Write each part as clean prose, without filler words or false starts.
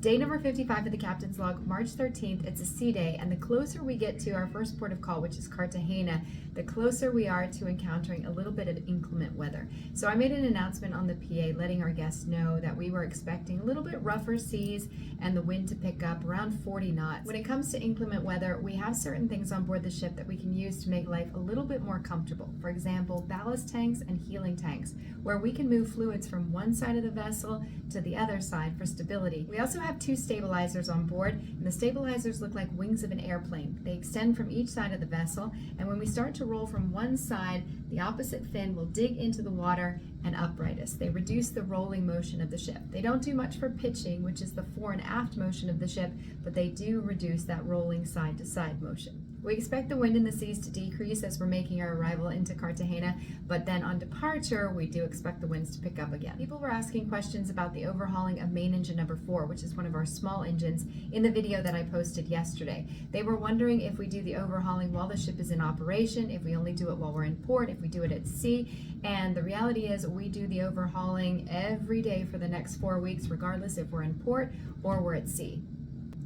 Day number 55 of the Captain's Log, March 13th. It's a sea day, and the closer we get to our first port of call, which is Cartagena, the closer we are to encountering a little bit of inclement weather. So I made an announcement on the PA letting our guests know that we were expecting a little bit rougher seas and the wind to pick up around 40 knots. When it comes to inclement weather, we have certain things on board the ship that we can use to make life a little bit more comfortable. For example, ballast tanks and healing tanks, where we can move fluids from one side of the vessel to the other side for stability. We also have two stabilizers on board, and the stabilizers look like wings of an airplane. They extend from each side of the vessel, and when we start to roll from one side, the opposite fin will dig into the water and upright us. They reduce the rolling motion of the ship. They don't do much for pitching, which is the fore and aft motion of the ship, but they do reduce that rolling side to side motion. We expect the wind in the seas to decrease as we're making our arrival into Cartagena, but then on departure, we do expect the winds to pick up again. People were asking questions about the overhauling of main engine number 4, which is one of our small engines, in the video that I posted yesterday. They were wondering if we do the overhauling while the ship is in operation, if we only do it while we're in port, if we do it at sea, and the reality is we do the overhauling every day for the next 4 weeks, regardless if we're in port or we're at sea.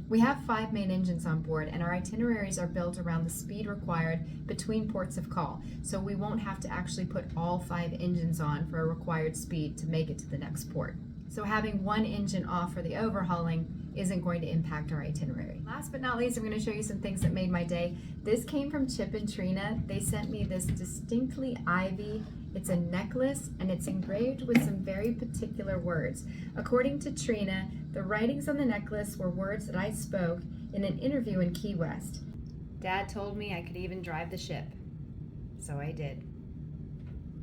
We have 5 main engines on board, and our itineraries are built around the speed required between ports of call, so we won't have to actually put all 5 engines on for a required speed to make it to the next port. So having one engine off for the overhauling isn't going to impact our itinerary. Last but not least, I'm going to show you some things that made my day. This came from Chip and Trina. They sent me this distinctly ivy. It's a necklace, and it's engraved with some very particular words. According to Trina, the writings on the necklace were words that I spoke in an interview in Key West. Dad told me I could even drive the ship, so I did.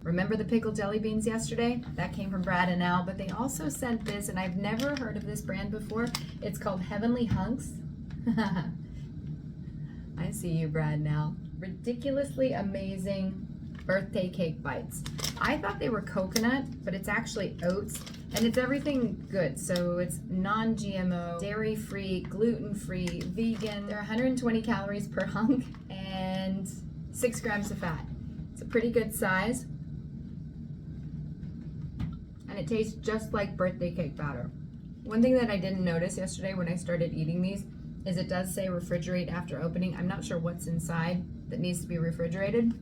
Remember the pickled jelly beans yesterday? That came from Brad and Al, but they also sent this, and I've never heard of this brand before. It's called Heavenly Hunks. I see you, Brad and Al. Ridiculously amazing birthday cake bites. I thought they were coconut, but it's actually oats, and it's everything good. So it's non-GMO, dairy-free, gluten-free, vegan. They're 120 calories per hunk and 6 grams of fat. It's a pretty good size, and it tastes just like birthday cake batter. One thing that I didn't notice yesterday when I started eating these is it does say refrigerate after opening. I'm not sure what's inside that needs to be refrigerated,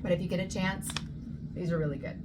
but if you get a chance, these are really good.